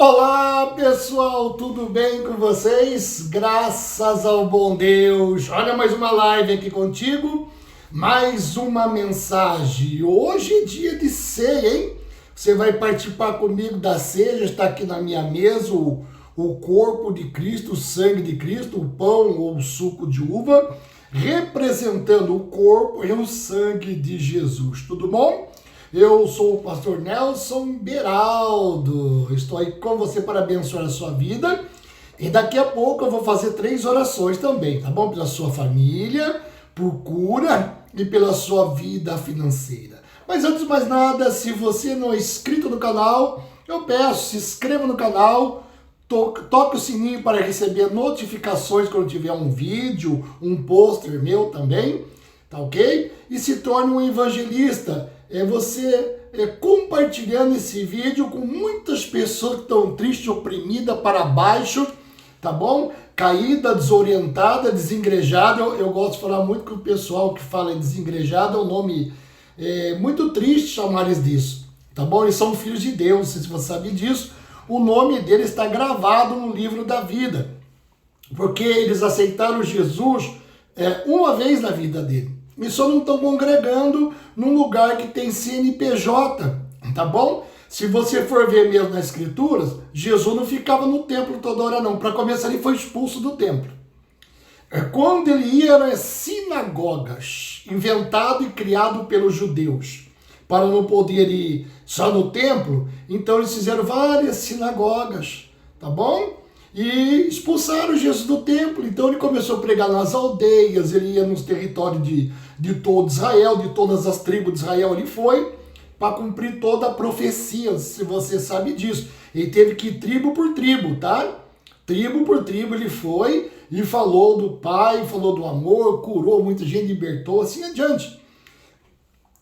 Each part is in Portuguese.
Olá pessoal, tudo bem com vocês? Graças ao bom Deus. Olha, mais uma live aqui contigo, mais uma mensagem. Hoje é dia de ceia, hein? Você vai participar comigo da ceia, já está aqui na minha mesa o corpo de Cristo, o sangue de Cristo, o pão ou o suco de uva, representando o corpo e o sangue de Jesus. Tudo bom? Eu sou o pastor Nelson Beraldo, estou aí com você para abençoar a sua vida e daqui a pouco eu vou fazer 3 orações também, tá bom? Pela sua família, por cura e pela sua vida financeira. Mas antes de mais nada, se você não é inscrito no canal, eu peço, se inscreva no canal, toque o sininho para receber notificações quando tiver um vídeo, um pôster meu também, tá ok? E se torne um evangelista. Você compartilhando esse vídeo com muitas pessoas que estão tristes, oprimidas, para baixo, tá bom? Caída, desorientada, desengrejada. Eu gosto de falar muito com o pessoal que fala desengrejado, é um nome muito triste chamar eles disso, tá bom? Eles são filhos de Deus, não sei se você sabe disso. O nome deles está gravado no livro da vida, porque eles aceitaram Jesus uma vez na vida dele. E só não estão congregando num lugar que tem CNPJ, tá bom? Se você for ver mesmo nas escrituras, Jesus não ficava no templo toda hora não. Para começar, ele foi expulso do templo. Quando ele ia, eram sinagogas, inventado e criado pelos judeus, para não poder ir só no templo, então eles fizeram várias sinagogas, tá bom? E expulsaram Jesus do templo. Então ele começou a pregar nas aldeias, ele ia nos territórios de todo Israel, de todas as tribos de Israel, ele foi para cumprir toda a profecia, se você sabe disso. Ele teve que ir tribo por tribo, tá? Tribo por tribo ele foi e falou do Pai, falou do amor, curou muita gente, libertou, assim adiante.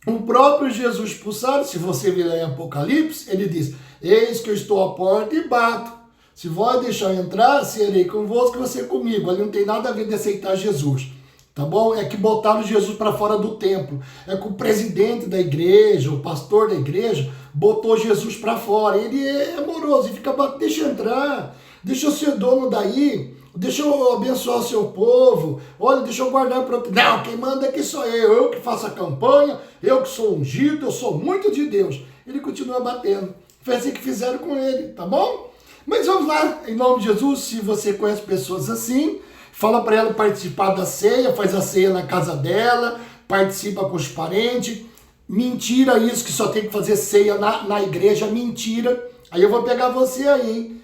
O próprio Jesus expulsado, se você ver lá em Apocalipse, ele diz: eis que eu estou à porta e bato. Se vós deixar eu entrar, serei convosco e você comigo. Ali não tem nada a ver de aceitar Jesus, tá bom? É que botaram Jesus para fora do templo. É que o presidente da igreja, o pastor da igreja, botou Jesus para fora. Ele é amoroso e fica batendo: deixa eu entrar, deixa eu ser dono daí, deixa eu abençoar o seu povo, olha, deixa eu guardar para outro. Não, quem manda aqui sou eu que faço a campanha, eu que sou ungido, eu sou muito de Deus. Ele continua batendo. Foi assim que fizeram com ele, tá bom? Mas vamos lá, em nome de Jesus. Se você conhece pessoas assim, fala para ela participar da ceia, faz a ceia na casa dela, participa com os parentes. Mentira isso, que só tem que fazer ceia na igreja, mentira. Aí eu vou pegar você aí, hein?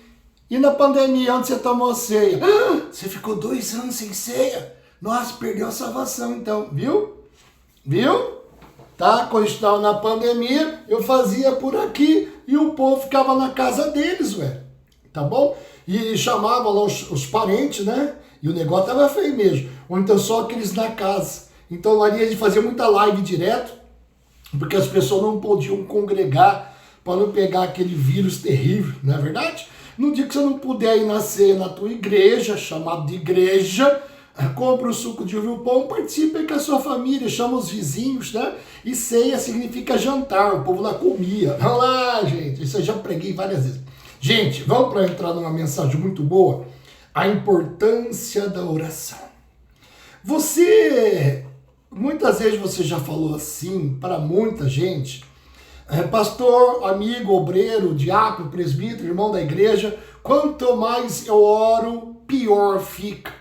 E na pandemia, onde você tomou ceia? Você ficou 2 anos sem ceia? Nossa, perdeu a salvação então, viu? Viu? Tá? Quando estava na pandemia, eu fazia por aqui e o povo ficava na casa deles, ué. Tá bom? E chamava lá os parentes, né? E o negócio tava feio mesmo. Ou então só aqueles na casa. Então lá a gente fazia muita live direto, porque as pessoas não podiam congregar para não pegar aquele vírus terrível, não é verdade? No dia que você não puder ir na ceia na tua igreja, chamado de igreja, compra o suco de uva e o pão, participe com a sua família, chama os vizinhos, né? E ceia significa jantar, o povo lá comia. Olha lá, gente, isso eu já preguei várias vezes. Gente, vamos para entrar numa mensagem muito boa. A importância da oração. Muitas vezes você já falou assim para muita gente: pastor, amigo, obreiro, diácono, presbítero, irmão da igreja, quanto mais eu oro, pior fica.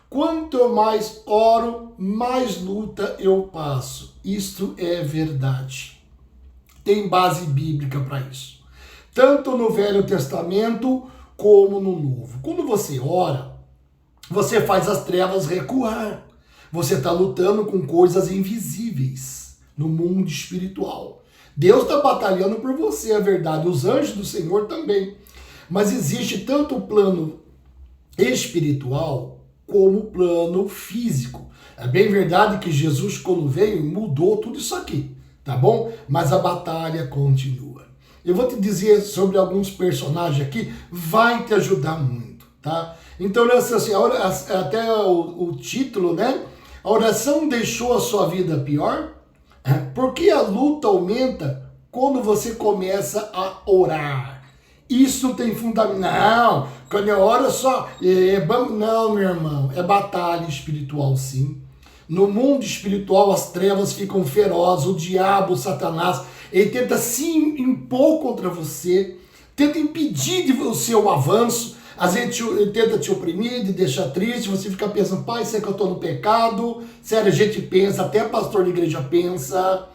Quanto mais oro, mais luta eu passo. Isto é verdade. Tem base bíblica para isso. Tanto no Velho Testamento como no Novo. Quando você ora, você faz as trevas recuar. Você está lutando com coisas invisíveis no mundo espiritual. Deus está batalhando por você, é verdade. Os anjos do Senhor também. Mas existe tanto o plano espiritual como o plano físico. É bem verdade que Jesus, quando veio, mudou tudo isso aqui, tá bom? Mas a batalha continua. Eu vou te dizer sobre alguns personagens aqui, vai te ajudar muito, tá? Então, assim, até o título, né? A oração deixou a sua vida pior? Porque a luta aumenta quando você começa a orar. Isso tem fundamento. Não, quando é hora só. Não, meu irmão, é batalha espiritual, sim. No mundo espiritual, as trevas ficam ferozes, o diabo, o Satanás, ele tenta se impor contra você, tenta impedir o seu avanço, às vezes ele tenta te oprimir, te deixar triste, você fica pensando, pai, será que eu estou no pecado? Sério, a gente pensa, até pastor de igreja pensa,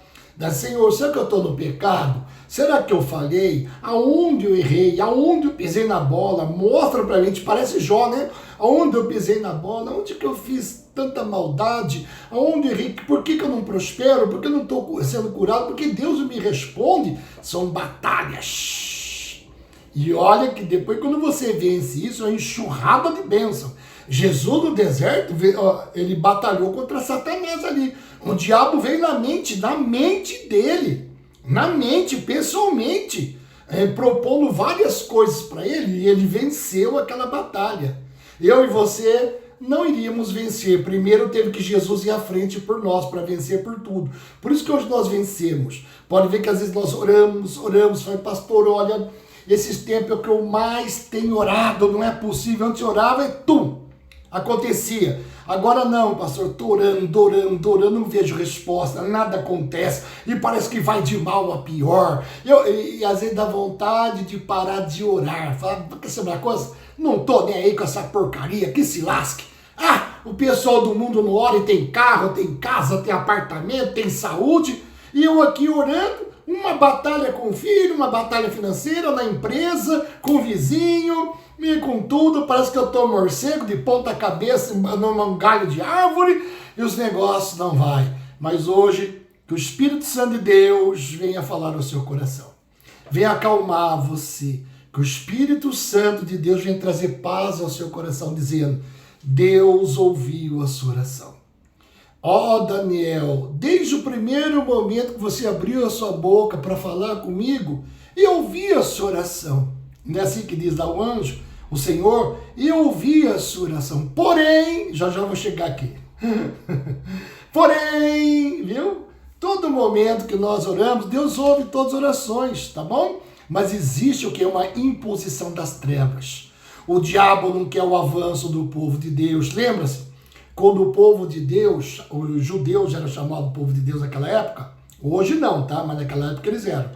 Senhor, será que eu estou no pecado? Será que eu falhei? Aonde eu errei? Aonde eu pisei na bola? Mostra pra gente, parece Jó, né? Aonde eu pisei na bola? Onde que eu fiz tanta maldade? Aonde eu errei? Por que eu não prospero? Por que eu não estou sendo curado? Porque Deus me responde. São batalhas. E olha que depois, quando você vence isso, é uma enxurrada de bênção. Jesus no deserto, ele batalhou contra Satanás ali. O diabo veio na mente dele. Na mente, pessoalmente, propondo várias coisas para ele, e ele venceu aquela batalha. Eu e você não iríamos vencer. Primeiro teve que Jesus ir à frente por nós, para vencer por tudo. Por isso que hoje nós vencemos. Pode ver que às vezes nós oramos, fala, pastor, olha, esses tempos é o que eu mais tenho orado, não é possível. Antes eu orava e acontecia. Agora não, pastor, estou orando, não vejo resposta, nada acontece, e parece que vai de mal a pior. E às vezes dá vontade de parar de orar. Fala, quer saber uma coisa? Não estou nem aí com essa porcaria, que se lasque. O pessoal do mundo não ora e tem carro, tem casa, tem apartamento, tem saúde, e eu aqui orando, uma batalha com o filho, uma batalha financeira na empresa, com o vizinho, e com tudo, parece que eu tô morcego de ponta cabeça num galho de árvore e os negócios não vai. Mas hoje, que o Espírito Santo de Deus venha falar ao seu coração. Venha acalmar você. Que o Espírito Santo de Deus venha trazer paz ao seu coração, dizendo, Deus ouviu a sua oração. Daniel, desde o primeiro momento que você abriu a sua boca para falar comigo, eu ouvi a sua oração. Não é assim que diz lá o anjo? O Senhor, e eu ouvi a sua oração. Porém, já vou chegar aqui. Porém, viu? Todo momento que nós oramos, Deus ouve todas as orações, tá bom? Mas existe o que é uma imposição das trevas. O diabo não quer o avanço do povo de Deus. Lembra-se? Quando o povo de Deus, os judeus eram chamados povo de Deus naquela época, hoje não, tá? Mas naquela época eles eram.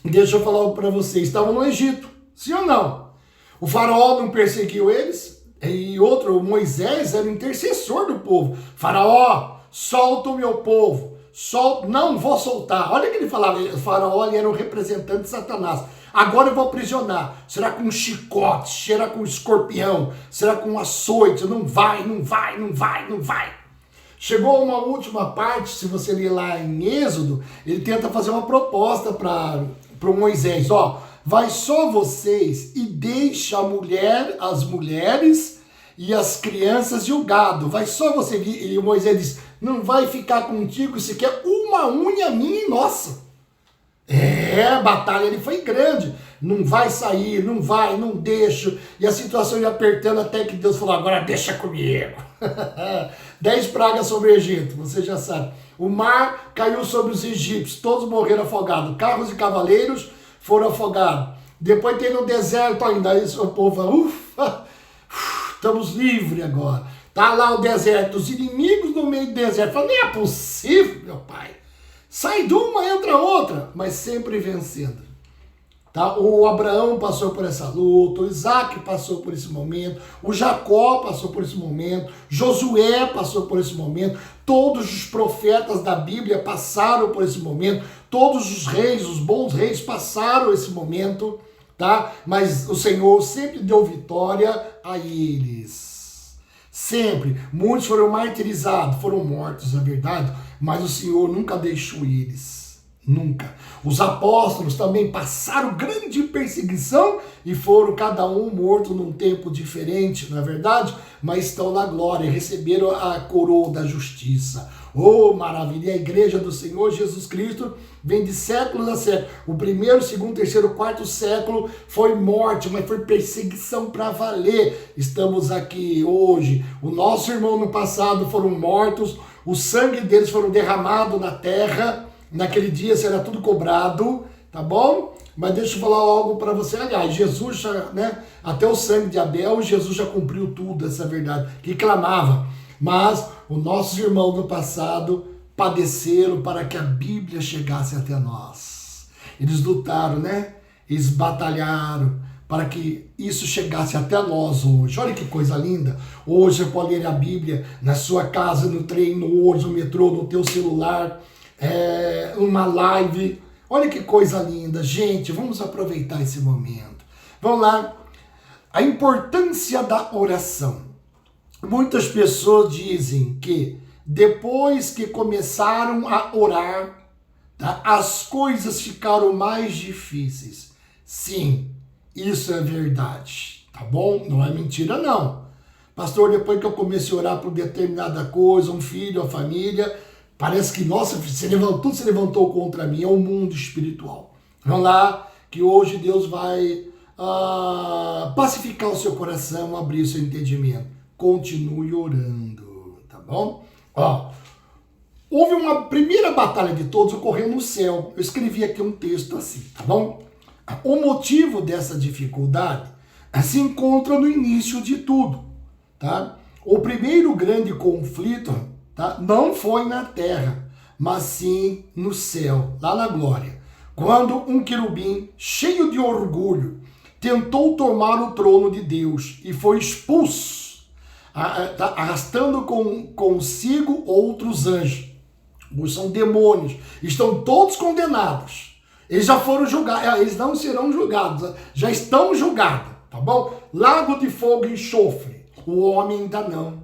Deixa eu falar para vocês, estavam no Egito, sim ou não? O faraó não perseguiu eles, e outro, o Moisés era o intercessor do povo. Faraó, solta o meu povo, não vou soltar. Olha o que ele falava, o faraó ele era o representante de Satanás. Agora eu vou aprisionar. Será com um chicote, será com um escorpião, será com um açoite, não vai. Chegou uma última parte, se você ler lá em Êxodo, ele tenta fazer uma proposta para o Moisés, vai só vocês e deixa as mulheres e as crianças e o gado, vai só você. E o Moisés diz, não vai ficar contigo, isso aqui é uma unha minha e nossa. A batalha ele foi grande, não vai sair, não deixo, e a situação ia apertando até que Deus falou, agora deixa comigo. 10 pragas sobre o Egito, você já sabe. O mar caiu sobre os egípcios, todos morreram afogados, carros e cavaleiros foram afogados. Depois tem no deserto ainda, aí o povo fala, ufa, estamos livres agora. Tá lá o deserto, os inimigos no meio do deserto, fala, nem é possível, meu pai. Sai de uma, entra outra, mas sempre vencendo. Tá? O Abraão passou por essa luta, o Isaac passou por esse momento, o Jacó passou por esse momento, Josué passou por esse momento, todos os profetas da Bíblia passaram por esse momento, todos os reis, os bons reis passaram esse momento, tá? Mas o Senhor sempre deu vitória a eles. Sempre. Muitos foram martirizados, foram mortos, na verdade, mas o Senhor nunca deixou eles. Nunca. Os apóstolos também passaram grande perseguição e foram cada um morto num tempo diferente, não é verdade? Mas estão na glória, receberam a coroa da justiça. Oh, maravilha! E a igreja do Senhor Jesus Cristo vem de séculos a séculos. O primeiro, segundo, terceiro, quarto século foi morte, mas foi perseguição para valer. Estamos aqui hoje. O nosso irmão no passado foram mortos, o sangue deles foram derramado na terra. Naquele dia será tudo cobrado, tá bom? Mas deixa eu falar algo para você. Aliás, Jesus já, né? Até o sangue de Abel, Jesus já cumpriu tudo, essa verdade, que clamava. Mas os nossos irmãos do passado padeceram para que a Bíblia chegasse até nós. Eles lutaram, né? Eles batalharam para que isso chegasse até nós hoje. Olha que coisa linda. Hoje você pode ler a Bíblia na sua casa, no trem, no ônibus, no metrô, no teu celular, uma live. Olha que coisa linda. Gente, vamos aproveitar esse momento. Vamos lá. A importância da oração. Muitas pessoas dizem que depois que começaram a orar, tá, as coisas ficaram mais difíceis. Sim, isso é verdade, tá bom? Não é mentira, não. Pastor, depois que eu comecei a orar por determinada coisa, um filho, a família, parece que, nossa, tudo se levantou contra mim, é o mundo espiritual. Vamos lá, que hoje Deus vai pacificar o seu coração, abrir o seu entendimento. Continue orando, tá bom? Ó, houve uma primeira batalha de todos ocorreu no céu. Eu escrevi aqui um texto assim, tá bom? O motivo dessa dificuldade se encontra no início de tudo, tá? O primeiro grande conflito, tá, não foi na terra, mas sim no céu, lá na glória. Quando um querubim cheio de orgulho tentou tomar o trono de Deus e foi expulso, arrastando consigo outros anjos. São demônios, estão todos condenados. Eles já foram julgados, eles não serão julgados, já estão julgados, tá bom? Lago de fogo e enxofre, o homem ainda não.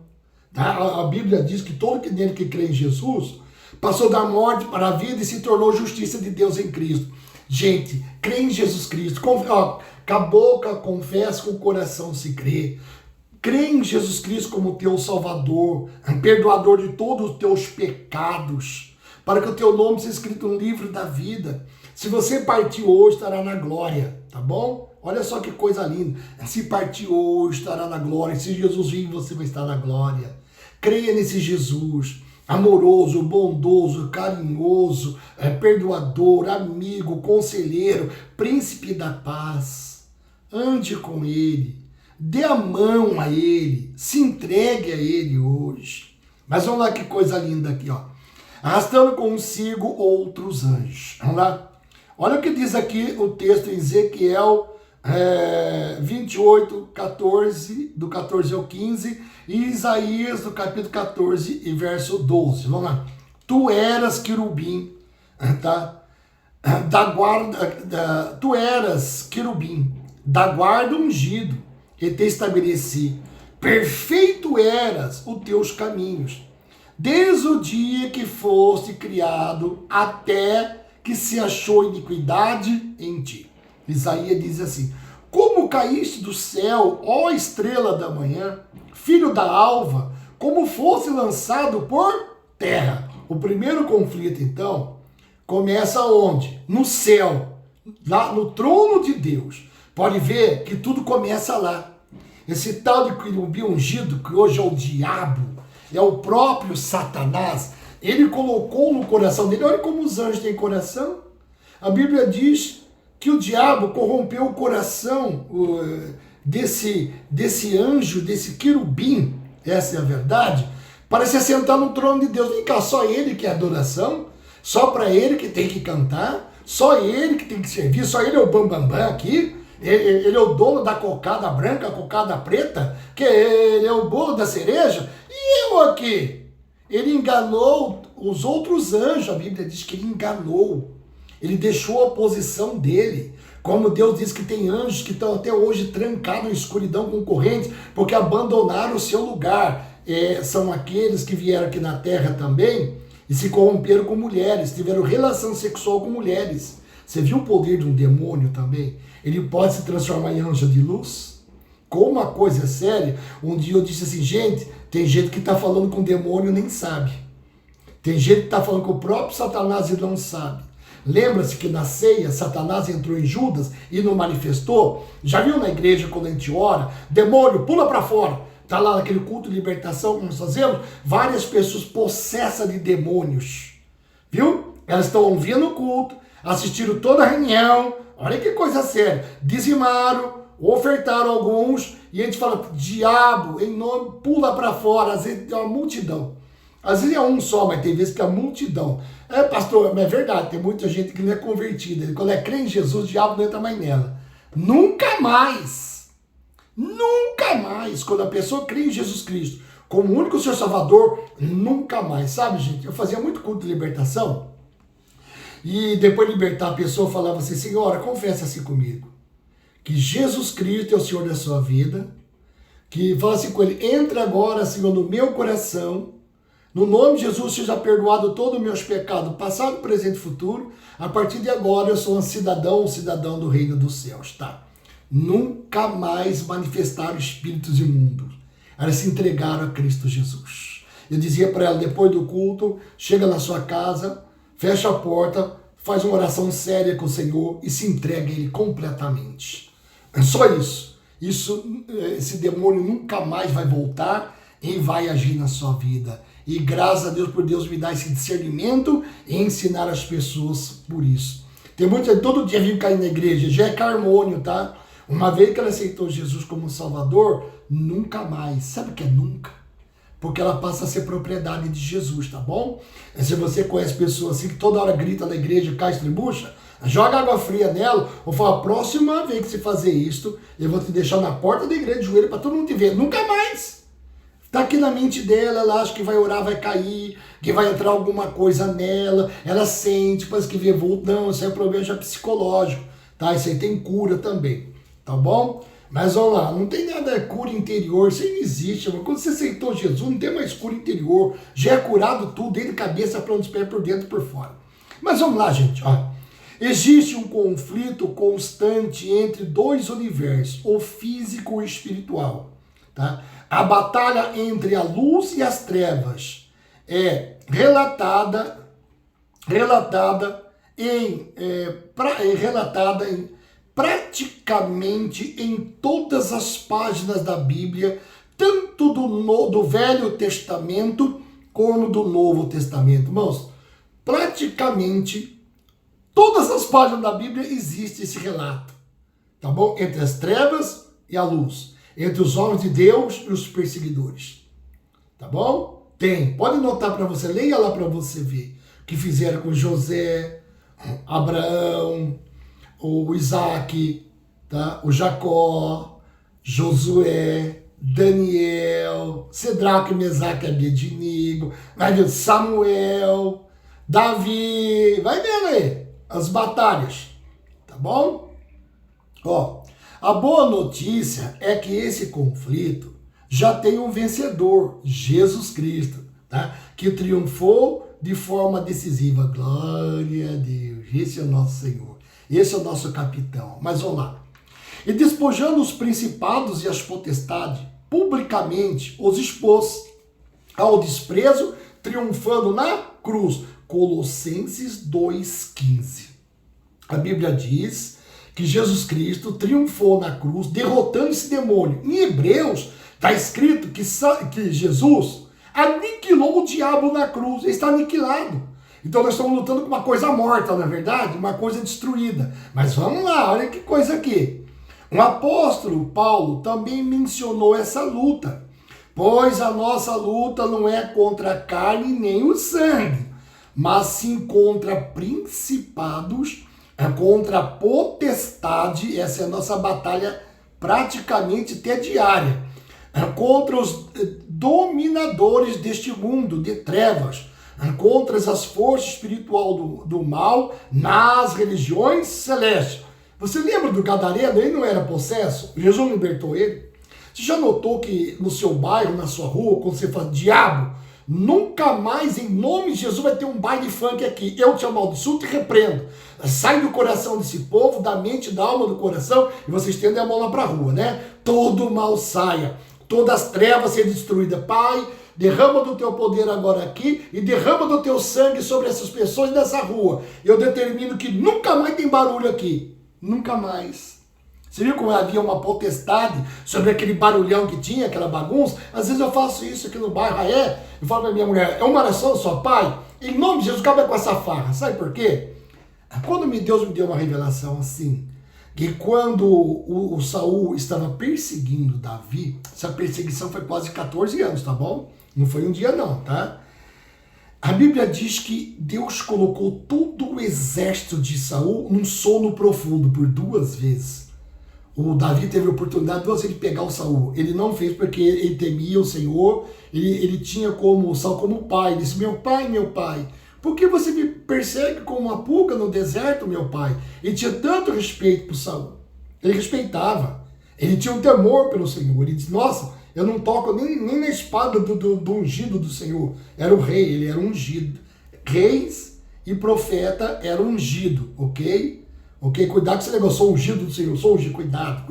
Tá? A Bíblia diz que todo aquele que crê em Jesus passou da morte para a vida e se tornou justiça de Deus em Cristo. Gente, crê em Jesus Cristo, com a boca confessa, com o coração se crê. Crê em Jesus Cristo como teu Salvador, perdoador de todos os teus pecados, para que o teu nome seja escrito no livro da vida. Se você partir hoje, estará na glória, tá bom? Olha só que coisa linda. Se partir hoje, estará na glória. Se Jesus vir, você vai estar na glória. Creia nesse Jesus, amoroso, bondoso, carinhoso, perdoador, amigo, conselheiro, príncipe da paz. Ande com ele, dê a mão a ele, se entregue a ele hoje. Mas vamos lá, que coisa linda aqui, ó. Arrastando consigo outros anjos. Vamos lá. Olha o que diz aqui o texto em Ezequiel 28, 14, do 14 ao 15, e Isaías, do capítulo 14 e verso 12. Vamos lá. Tu eras querubim, tá? Tu eras querubim, da guarda ungido, e te estabeleci. Perfeito eras os teus caminhos, desde o dia que foste criado, até que se achou iniquidade em ti. Isaías diz assim: como caíste do céu, ó estrela da manhã, filho da alva, como fosse lançado por terra. O primeiro conflito, então, começa onde? No céu, lá no trono de Deus. Pode ver que tudo começa lá. Esse tal de querubim ungido, que hoje é o diabo, é o próprio Satanás, ele colocou no coração dele. Olha como os anjos têm coração. A Bíblia diz que o diabo corrompeu o coração desse anjo, desse querubim, essa é a verdade, para se assentar no trono de Deus. Vem cá, só ele que é adoração, só para ele que tem que cantar, só ele que tem que servir, só ele é o bambambam aqui, ele é o dono da cocada branca, a cocada preta, que ele é o bolo da cereja, e eu aqui? Ele enganou os outros anjos, a Bíblia diz que ele enganou. Ele deixou a posição dele. Como Deus diz que tem anjos que estão até hoje trancados na escuridão com correntes, porque abandonaram o seu lugar. São aqueles que vieram aqui na terra também e se corromperam com mulheres, tiveram relação sexual com mulheres. Você viu o poder de um demônio também? Ele pode se transformar em anjo de luz? Como a coisa é séria, um dia eu disse assim, gente, tem gente que está falando com o demônio e nem sabe. Tem gente que está falando com o próprio Satanás e não sabe. Lembra-se que na ceia, Satanás entrou em Judas e não manifestou? Já viu na igreja quando a gente ora? Demônio, pula para fora. Está lá naquele culto de libertação que nós fazemos. Várias pessoas possessas de demônios. Viu? Elas estão ouvindo o culto, assistiram toda a reunião, olha que coisa séria, dizimaram, ofertaram alguns, e a gente fala, diabo, em nome, pula para fora, às vezes tem uma multidão. Às vezes é um só, mas tem vezes que é a multidão. Pastor, mas é verdade, tem muita gente que não é convertida. Quando é crente em Jesus, o diabo não entra mais nela. Nunca mais. Nunca mais. Quando a pessoa crê em Jesus Cristo como o único Senhor Salvador, nunca mais. Sabe, gente, eu fazia muito culto de libertação. E depois de libertar a pessoa, eu falava assim, Senhora, confessa assim comigo, que Jesus Cristo é o Senhor da sua vida. Que fala assim com ele, entra agora, Senhor, no meu coração. No nome de Jesus, seja perdoado todos os meus pecados, passado, presente e futuro. A partir de agora, eu sou um cidadão do reino dos céus, tá? Nunca mais manifestaram espíritos imundos. Elas se entregaram a Cristo Jesus. Eu dizia para ela, depois do culto, chega na sua casa, fecha a porta, faz uma oração séria com o Senhor e se entrega a Ele completamente. É só isso. Esse demônio nunca mais vai voltar e vai agir na sua vida. E graças a Deus por Deus me dar esse discernimento e ensinar as pessoas por isso. Tem muita, todo dia vim cair na igreja, já é Carmônio, tá? Uma vez que ela aceitou Jesus como Salvador, nunca mais. Sabe o que é nunca? Porque ela passa a ser propriedade de Jesus, tá bom? Se você conhece pessoas assim que toda hora grita na igreja, cai estribucha, joga água fria nela, ou fala, próxima vez que você fazer isso, eu vou te deixar na porta da igreja de joelho para todo mundo te ver. Nunca mais! Está aqui na mente dela, ela acha que vai orar, vai cair, que vai entrar alguma coisa nela, ela sente, parece que vê vulto. Não, isso é um problema já psicológico, tá? Isso aí tem cura também, tá bom? Mas vamos lá, não tem nada cura interior, isso aí não existe. Quando você aceitou Jesus, não tem mais cura interior, já é curado tudo, desde cabeça para os pés, por dentro e por fora. Mas vamos lá, gente, ó. Existe um conflito constante entre dois universos, o físico e o espiritual, tá? A batalha entre a luz e as trevas é relatada em praticamente em todas as páginas da Bíblia, tanto do Velho Testamento como do Novo Testamento. Irmãos, praticamente todas as páginas da Bíblia existe esse relato, tá bom? Entre as trevas e a luz. Entre os homens de Deus e os perseguidores. Tá bom? Tem. Pode notar para você. Leia lá para você ver. O que fizeram com José, Abraão, o Isaac, tá? O Jacó, Josué, Daniel, Cedraque, Mesaque, Abednego, vai ver Samuel, Davi. Vai vendo aí as batalhas. Tá bom? Ó. A boa notícia é que esse conflito já tem um vencedor, Jesus Cristo, tá? Que triunfou de forma decisiva. Glória a Deus. Esse é o nosso Senhor. Esse é o nosso capitão. Mas vamos lá. E despojando os principados e as potestades, publicamente os expôs ao desprezo, triunfando na cruz. Colossenses 2,15. A Bíblia diz que Jesus Cristo triunfou na cruz, derrotando esse demônio. Em Hebreus está escrito que Jesus aniquilou o diabo na cruz. Ele está aniquilado. Então nós estamos lutando com uma coisa morta, na verdade, uma coisa destruída. Mas vamos lá, olha que coisa aqui. O apóstolo Paulo também mencionou essa luta. Pois a nossa luta não é contra a carne nem o sangue, mas sim contra principados, contra a potestade. Essa é a nossa batalha praticamente até diária, contra os dominadores deste mundo de trevas, contra as forças espirituais do mal nas religiões celestes. Você lembra do Gadareno? Ele não era possesso? Jesus libertou ele. Você já notou que no seu bairro, na sua rua, quando você fala diabo, nunca mais, em nome de Jesus, vai ter um baile funk aqui. Eu te amaldiçoo, te repreendo. Sai do coração desse povo, da mente, da alma, do coração, e você estende a mão lá para a rua, né? Todo mal saia, todas as trevas sejam destruídas. Pai, derrama do teu poder agora aqui e derrama do teu sangue sobre essas pessoas dessa rua. Eu determino que nunca mais tem barulho aqui. Nunca mais. Você viu como havia uma potestade sobre aquele barulhão que tinha, aquela bagunça? Às vezes eu faço isso aqui no bairro. Eu falo pra minha mulher, é uma oração só, pai, em nome de Jesus, acaba com essa farra. Sabe por quê? Quando Deus me deu uma revelação assim, que quando o Saul estava perseguindo Davi, essa perseguição foi quase 14 anos, tá bom? Não foi um dia não, tá? A Bíblia diz que Deus colocou todo o exército de Saul num sono profundo por 2 vezes. O Davi teve a oportunidade 2 vezes de pegar o Saul. Ele não fez porque ele temia o Senhor, ele tinha como o Saul como pai. Ele disse, meu pai, por que você me persegue como uma pulga no deserto, meu pai? Ele tinha tanto respeito por Saul. Ele respeitava. Ele tinha um temor pelo Senhor. Ele disse, nossa, eu não toco nem na espada do ungido do Senhor. Era o rei, ele era ungido. Reis e profeta era ungido, ok? Ok? Cuidado com esse negócio, sou ungido do Senhor, sou ungido. Cuidado.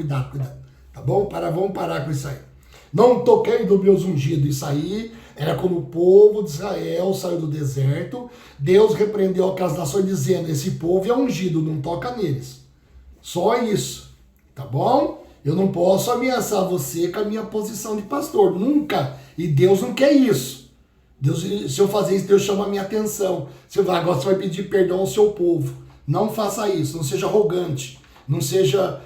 Tá bom? Vamos parar com isso aí. Não toquei do meus ungidos. Isso aí era quando o povo de Israel saiu do deserto. Deus repreendeu aquelas nações dizendo, esse povo é ungido, não toca neles. Só isso. Tá bom? Eu não posso ameaçar você com a minha posição de pastor. Nunca. E Deus não quer isso. Deus, se eu fazer isso, Deus chama a minha atenção. Agora você vai pedir perdão ao seu povo. Não faça isso. Não seja arrogante. Não seja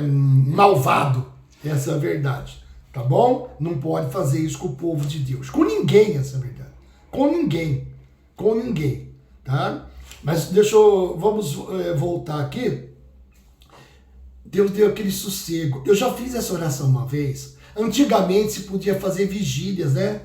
malvado. Essa é a verdade. Tá bom? Não pode fazer isso com o povo de Deus. Com ninguém, essa é a verdade. Com ninguém. Tá? Mas vamos voltar aqui. Deus deu aquele sossego. Eu já fiz essa oração uma vez. Antigamente se podia fazer vigílias, né?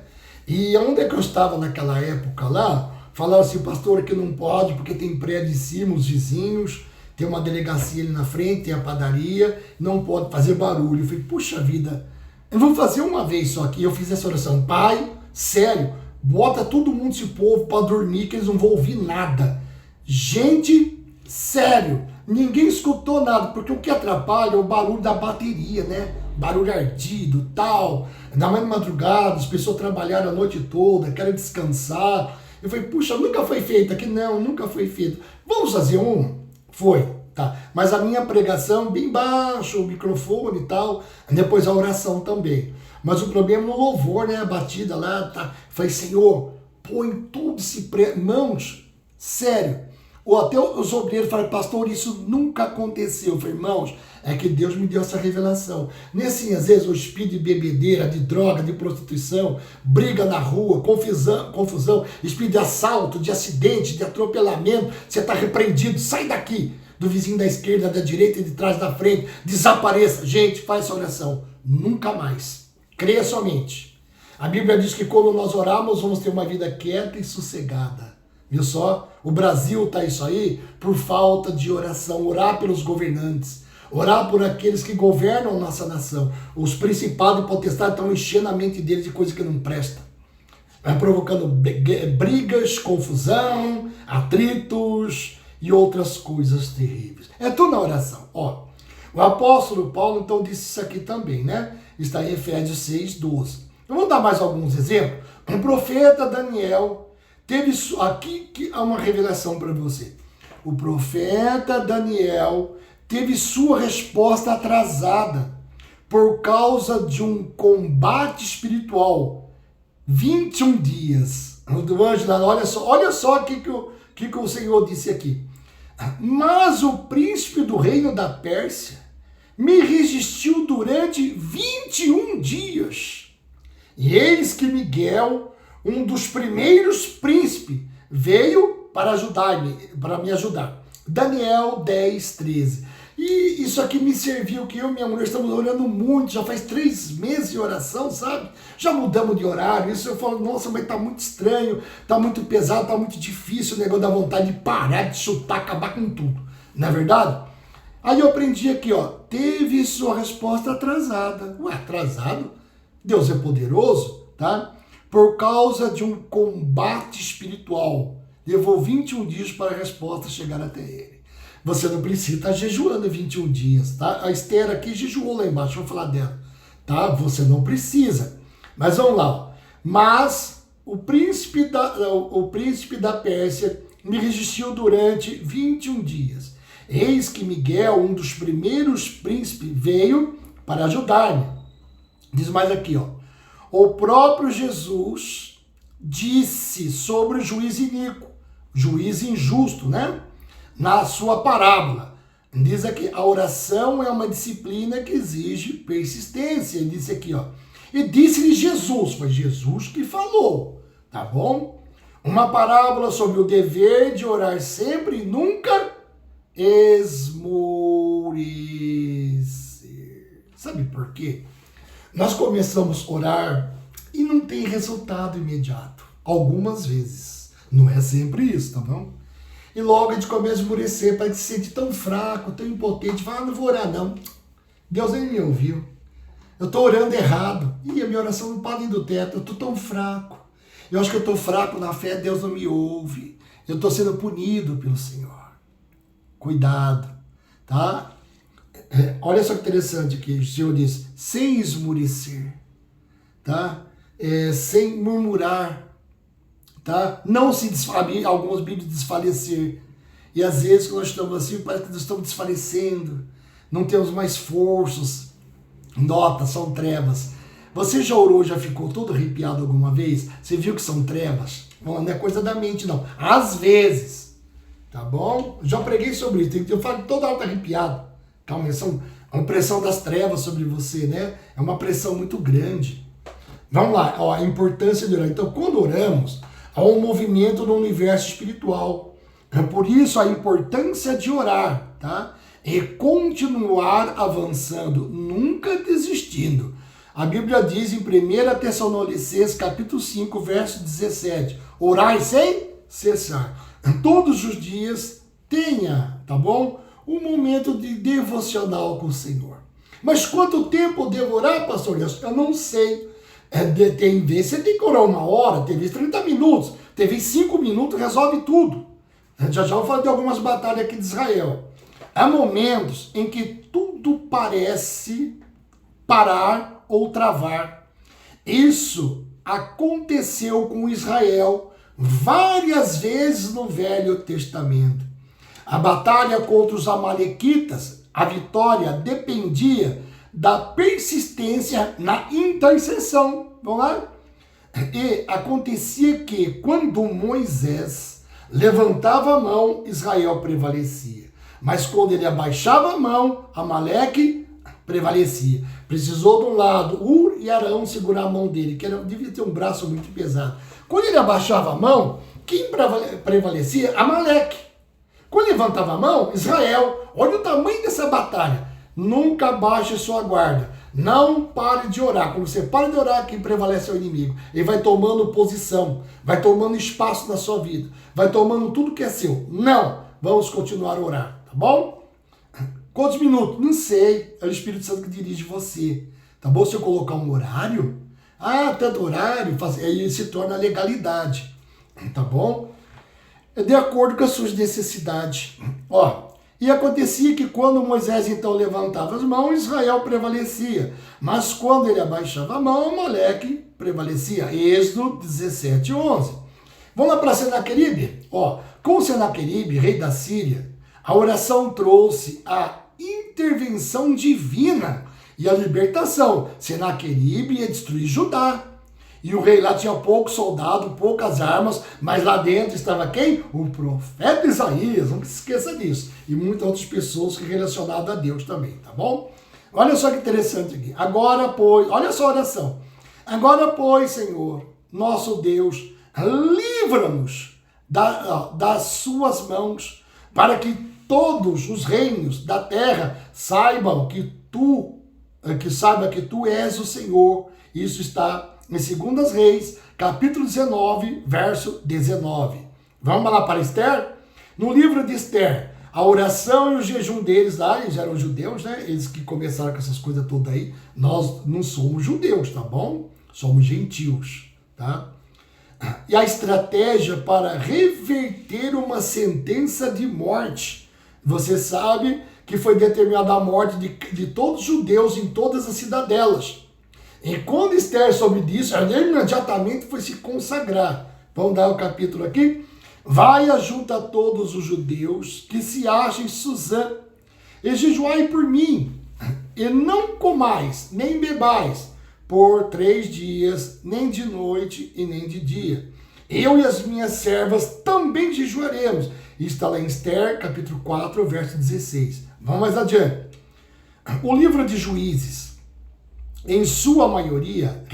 E onde é que eu estava naquela época lá? Falaram assim, pastor, que não pode, porque tem prédio em cima, os vizinhos, tem uma delegacia ali na frente, tem a padaria, não pode fazer barulho. Eu falei, puxa vida, eu vou fazer uma vez só aqui. Eu fiz essa oração. Pai, sério, bota todo mundo, esse povo, para dormir, que eles não vão ouvir nada. Gente, sério. Ninguém escutou nada, porque o que atrapalha é o barulho da bateria, né? Barulho ardido, tal. Ainda mais de madrugada, as pessoas trabalharam a noite toda, querem descansar. Eu falei, puxa, nunca foi feito aqui? Não, nunca foi feito. Vamos fazer um? Foi, tá. Mas a minha pregação, bem baixo, o microfone e tal, depois a oração também. Mas o problema é no louvor, né? A batida lá, tá. Eu falei, Senhor, põe tudo esse Irmãos, sério. Ou até os obreiros falaram, pastor, isso nunca aconteceu. Eu falei, irmãos, é que Deus me deu essa revelação. Nesse, às vezes, o espírito de bebedeira, de droga, de prostituição, briga na rua, confusão, espírito de assalto, de acidente, de atropelamento, você está repreendido, sai daqui, do vizinho da esquerda, da direita e de trás, da frente, desapareça. Gente, faz essa oração. Nunca mais. Creia somente. A Bíblia diz que quando nós oramos, vamos ter uma vida quieta e sossegada. Viu só? O Brasil está isso aí por falta de oração. Orar pelos governantes. Orar por aqueles que governam nossa nação. Os principados e potestades estão enchendo a mente deles de coisa que não presta. Vai provocando brigas, confusão, atritos e outras coisas terríveis. É tudo na oração. Ó, o apóstolo Paulo então disse isso aqui também, né? Está em Efésios 6:12. Vamos dar mais alguns exemplos. O profeta Daniel teve aqui que há uma revelação para você. O profeta Daniel teve sua resposta atrasada por causa de um combate espiritual. 21 dias. Do anjo, olha só o que o Senhor disse aqui. Mas o príncipe do reino da Pérsia me resistiu durante 21 dias. E eis que Miguel, um dos primeiros príncipes, veio para me ajudar. Daniel 10:13. E isso aqui me serviu, que eu e minha mulher estamos orando muito, já faz 3 meses de oração, sabe? Já mudamos de horário, isso eu falo, nossa, mas tá muito estranho, tá muito pesado, tá muito difícil, o negócio da vontade de parar, de chutar, acabar com tudo. Não é verdade? Aí eu aprendi aqui, ó, teve sua resposta atrasada. Ué, atrasado? Deus é poderoso, tá? Por causa de um combate espiritual. Levou 21 dias para a resposta chegar até ele. Você não precisa estar jejuando 21 dias, tá? A Esther aqui jejuou lá embaixo, vou falar dela, tá? Você não precisa. Mas vamos lá. Ó. Mas o príncipe da Pérsia me resistiu durante 21 dias. Eis que Miguel, um dos primeiros príncipes, veio para ajudar-me. Diz mais aqui, ó. O próprio Jesus disse sobre o juiz iníquo, juiz injusto, né? na sua parábola. Diz aqui, a oração é uma disciplina que exige persistência. Ele disse aqui, ó. E disse-lhe Jesus, foi Jesus que falou, tá bom? Uma parábola sobre o dever de orar sempre e nunca esmorecer. Sabe por quê? Nós começamos a orar e não tem resultado imediato. Algumas vezes. Não é sempre isso, tá bom? E logo a gente começa a esmorecer, para que se sente tão fraco, tão impotente. Fala, não vou orar não. Deus nem me ouviu. Eu estou orando errado. E a minha oração não para nem do teto. Eu estou tão fraco. Eu acho que eu estou fraco na fé, Deus não me ouve. Eu estou sendo punido pelo Senhor. Cuidado, tá? Olha só que interessante aqui. O Senhor diz, sem esmorecer, tá? Sem murmurar, tá? Não se desfalecer, algumas Bíblias desfalecer. E às vezes quando nós estamos assim, parece que nós estamos desfalecendo. Não temos mais forças. Nota, são trevas. Você já orou, já ficou todo arrepiado alguma vez? Você viu que são trevas? Não é coisa da mente, não. Às vezes, tá bom? Já preguei sobre isso. Eu falo toda hora arrepiado. Calma, é uma pressão das trevas sobre você, né? É uma pressão muito grande. Vamos lá, ó, a importância de orar. Então, quando oramos, há um movimento no universo espiritual. É por isso a importância de orar, tá? E continuar avançando, nunca desistindo. A Bíblia diz em 1 Tessalonicenses, capítulo 5, verso 17, orai sem cessar. Todos os dias tenha, tá bom? Um momento de devocional com o Senhor. Mas quanto tempo devo orar, pastor? Eu não sei. Tem vezes você tem que orar 1 hora, tem vezes 30 minutos, tem vezes 5 minutos, resolve tudo. Já vou falar de algumas batalhas aqui de Israel. Há momentos em que tudo parece parar ou travar. Isso aconteceu com Israel várias vezes no Velho Testamento. A batalha contra os amalequitas, a vitória dependia da persistência na intercessão. Vamos lá? E acontecia que quando Moisés levantava a mão, Israel prevalecia. Mas quando ele abaixava a mão, Amaleque prevalecia. Precisou de um lado, Ur e Arão segurar a mão dele, que devia ter um braço muito pesado. Quando ele abaixava a mão, quem prevalecia? Amaleque. Quando levantava a mão, Israel. Olha o tamanho dessa batalha. Nunca baixe sua guarda. Não pare de orar. Quando você para de orar, quem prevalece é o inimigo. Ele vai tomando posição, vai tomando espaço na sua vida, vai tomando tudo que é seu. Não, vamos continuar a orar, tá bom? Quantos minutos? Não sei. É o Espírito Santo que dirige você. Tá bom? Se eu colocar um horário, tanto horário, aí se torna legalidade. Tá bom? É de acordo com as suas necessidades. Ó, e acontecia que quando Moisés então levantava as mãos, Israel prevalecia. Mas quando ele abaixava a mão, Amaleque prevalecia. Êxodo 17:11. Vamos lá para Senaqueribe? Ó, com Senaqueribe, rei da Síria, a oração trouxe a intervenção divina e a libertação. Senaqueribe ia destruir Judá. E o rei lá tinha pouco soldado, poucas armas, mas lá dentro estava quem? O profeta Isaías, não se esqueça disso. E muitas outras pessoas relacionadas a Deus também, tá bom? Olha só que interessante aqui. Agora, pois, olha só a oração. Agora, pois, Senhor, nosso Deus, livra-nos das suas mãos, para que todos os reinos da terra saibam que tu és o Senhor. Isso está em 2 Reis, capítulo 19, verso 19. Vamos lá para Esther? No livro de Esther, a oração e o jejum deles lá, eles eram judeus, né? Eles que começaram com essas coisas todas aí. Nós não somos judeus, tá bom? Somos gentios, tá? E a estratégia para reverter uma sentença de morte. Você sabe que foi determinada a morte de todos os judeus em todas as cidadelas. E quando Esther soube disso, ela imediatamente foi se consagrar. Vamos dar o capítulo aqui? Vai junto a todos os judeus que se achem em Suzã, e jejuai por mim, e não comais, nem bebais, por 3 dias, nem de noite e nem de dia. Eu e as minhas servas também jejuaremos. Isso está lá em Esther, capítulo 4, verso 16. Vamos mais adiante. O livro de Juízes, em sua maioria,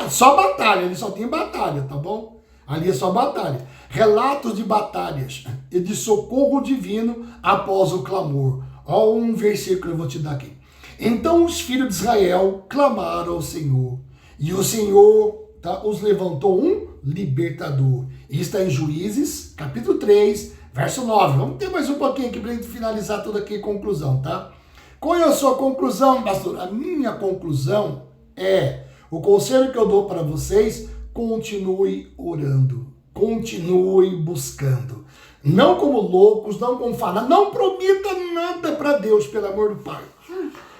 só batalha, ele só tem batalha, tá bom? Ali é só batalha. Relatos de batalhas e de socorro divino após o clamor. Olha um versículo que eu vou te dar aqui. Então os filhos de Israel clamaram ao Senhor, e o Senhor os levantou um libertador. Isso está em Juízes, capítulo 3, verso 9. Vamos ter mais um pouquinho aqui para a gente finalizar tudo aqui em conclusão, tá? Qual é a sua conclusão, pastor? A minha conclusão é, o conselho que eu dou para vocês, continue orando, continue buscando. Não como loucos, não como falar, não prometa nada para Deus, pelo amor do Pai.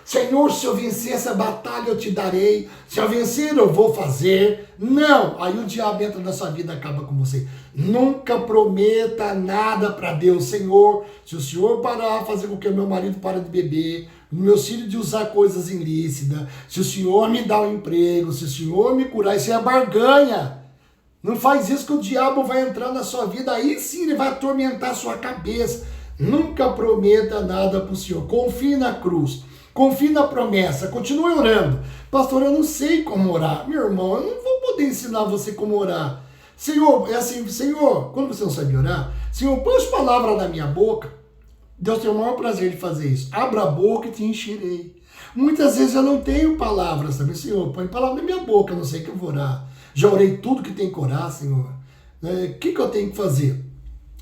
Senhor, se eu vencer essa batalha, eu te darei. Se eu vencer, eu vou fazer. Não, aí o diabo entra na sua vida e acaba com você. Nunca prometa nada para Deus. Senhor, se o Senhor parar, fazer com que o meu marido pare de beber, meus filhos de usar coisas ilícitas, se o Senhor me dá um emprego, se o Senhor me curar, isso é barganha. Não faz isso que o diabo vai entrar na sua vida, aí sim ele vai atormentar a sua cabeça. Nunca prometa nada para o Senhor. Confie na cruz. Confie na promessa, continue orando. Pastor, eu não sei como orar. Meu irmão, eu não vou poder ensinar você como orar. Senhor, é assim, Senhor, quando você não sabe orar, Senhor, põe as palavras na minha boca. Deus tem o maior prazer de fazer isso. Abra a boca e te encherei. Muitas vezes eu não tenho palavras também. Senhor, põe palavra na minha boca, eu não sei que eu vou orar. Já orei tudo que tem que orar, Senhor. O que eu tenho que fazer?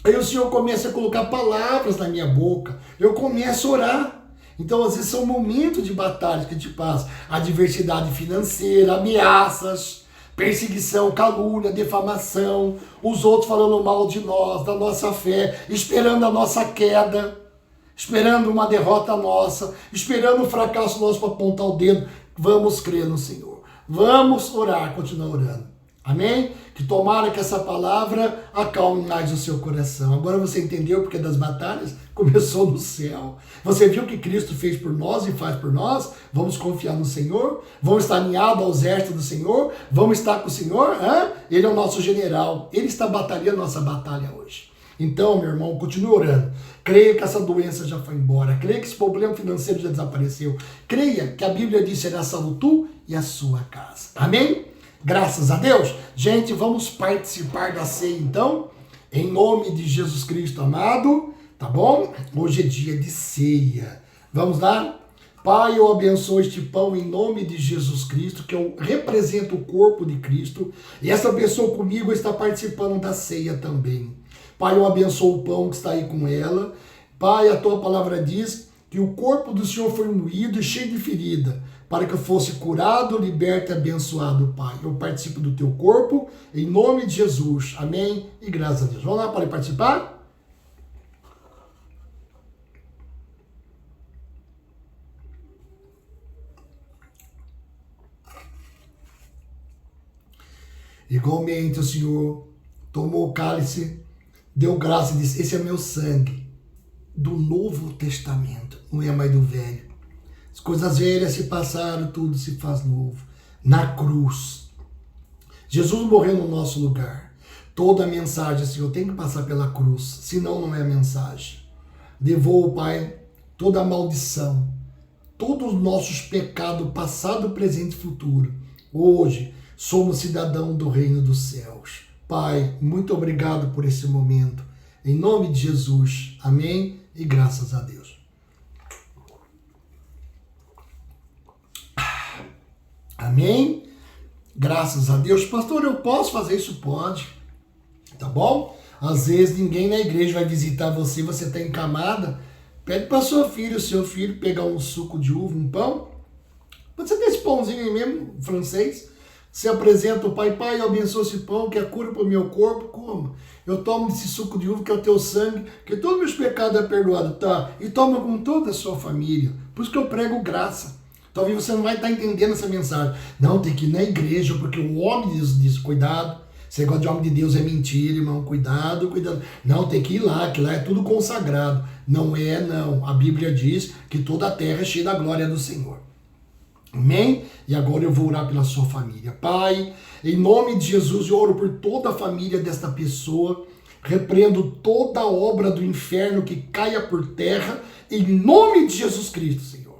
Aí o Senhor começa a colocar palavras na minha boca. Eu começo a orar. Então, às vezes, são momentos de batalha que te passa. Adversidade financeira, ameaças, perseguição, calúnia, defamação, os outros falando mal de nós, da nossa fé, esperando a nossa queda, esperando uma derrota nossa, esperando o fracasso nosso para apontar o dedo. Vamos crer no Senhor. Vamos orar, continuar orando. Amém? Que tomara que essa palavra acalme mais o seu coração. Agora você entendeu porque das batalhas? Começou no céu. Você viu o que Cristo fez por nós e faz por nós? Vamos confiar no Senhor? Vamos estar alinhados ao exército do Senhor? Vamos estar com o Senhor? Ele é o nosso general. Ele está batalhando a nossa batalha hoje. Então, meu irmão, continue orando. Creia que essa doença já foi embora. Creia que esse problema financeiro já desapareceu. Creia que a Bíblia diz: será salvo tu e a sua casa. Amém? Graças a Deus. Gente, vamos participar da ceia então, em nome de Jesus Cristo amado, tá bom? Hoje é dia de ceia. Vamos lá? Pai, eu abençoo este pão em nome de Jesus Cristo, que eu represento o corpo de Cristo, e essa pessoa comigo está participando da ceia também. Pai, eu abençoo o pão que está aí com ela. Pai, a tua palavra diz que o corpo do Senhor foi moído e cheio de ferida, para que eu fosse curado, liberto e abençoado, Pai. Eu participo do teu corpo, em nome de Jesus. Amém e graças a Deus. Vamos lá para participar? Igualmente o Senhor tomou o cálice, deu graça e disse: esse é meu sangue do Novo Testamento, não é mais do Velho. As coisas velhas se passaram, tudo se faz novo. Na cruz, Jesus morreu no nosso lugar. Toda a mensagem, Senhor, tem que passar pela cruz, senão não é mensagem. Levou, Pai, toda a maldição, todos os nossos pecados, passado, presente e futuro. Hoje, somos cidadão do reino dos céus. Pai, muito obrigado por esse momento. Em nome de Jesus. Amém e graças a Deus. Amém? Graças a Deus. Pastor, eu posso fazer isso? Pode. Tá bom? Às vezes ninguém na igreja vai visitar você, você está encamada. Pede para sua filha, o seu filho, pegar um suco de uva, um pão. Você tem esse pãozinho aí mesmo, francês? Você apresenta o pai: pai, eu abençoo esse pão, que é cura para o meu corpo. Coma. Eu tomo esse suco de uva, que é o teu sangue, que todos os meus pecados é perdoado, tá? E toma com toda a sua família. Por isso que eu prego graça. Talvez você não vai estar entendendo essa mensagem. Não, tem que ir na igreja, porque o homem de Deus diz: cuidado, esse negócio de homem de Deus é mentira, irmão, cuidado, cuidado. Não, tem que ir lá, que lá é tudo consagrado. Não é, não. A Bíblia diz que toda a terra é cheia da glória do Senhor. Amém? E agora eu vou orar pela sua família. Pai, em nome de Jesus, eu oro por toda a família desta pessoa. Repreendo toda obra do inferno que caia por terra, em nome de Jesus Cristo, Senhor.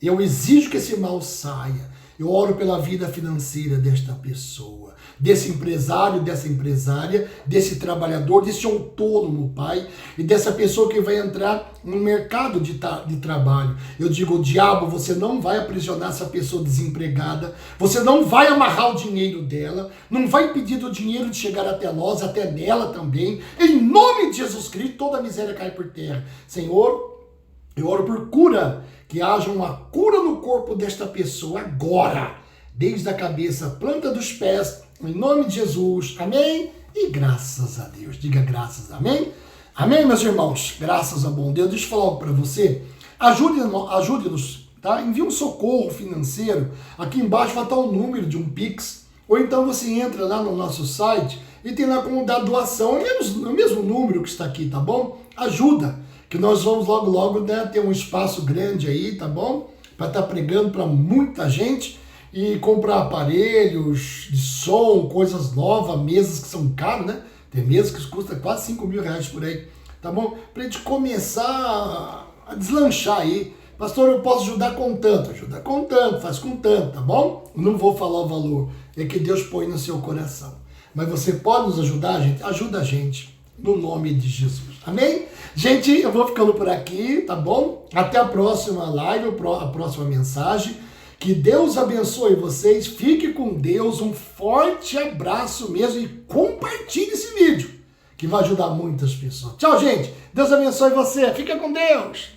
Eu exijo que esse mal saia. Eu oro pela vida financeira desta pessoa, desse empresário, dessa empresária, desse trabalhador, desse autônomo, Pai, e dessa pessoa que vai entrar no mercado de trabalho. Eu digo, diabo, você não vai aprisionar essa pessoa desempregada, você não vai amarrar o dinheiro dela, não vai pedir do dinheiro de chegar até nós, até nela também. Em nome de Jesus Cristo, toda a miséria cai por terra. Senhor, eu oro por cura, que haja uma cura no corpo desta pessoa agora, desde a cabeça, planta dos pés, em nome de Jesus, amém? E graças a Deus, diga graças, amém? Amém, meus irmãos, graças a bom Deus. Deixa eu falar algo para você, ajude-nos, tá? Envie um socorro financeiro, aqui embaixo vai estar o número de um Pix, ou então você entra lá no nosso site e tem lá como dar doação, é o mesmo número que está aqui, tá bom? Ajuda, que nós vamos logo, né, ter um espaço grande aí, tá bom? Para estar pregando para muita gente e comprar aparelhos de som, coisas novas, mesas que são caras, né? Tem mesas que custam quase 5 mil reais por aí, tá bom? Para a gente começar a deslanchar aí. Pastor, eu posso ajudar com tanto? Ajuda com tanto, faz com tanto, tá bom? Não vou falar o valor, é que Deus põe no seu coração. Mas você pode nos ajudar, gente? Ajuda a gente, no nome de Jesus. Amém? Gente, eu vou ficando por aqui, tá bom? Até a próxima live, a próxima mensagem. Que Deus abençoe vocês. Fique com Deus. Um forte abraço mesmo e compartilhe esse vídeo, que vai ajudar muitas pessoas. Tchau, gente. Deus abençoe você. Fica com Deus.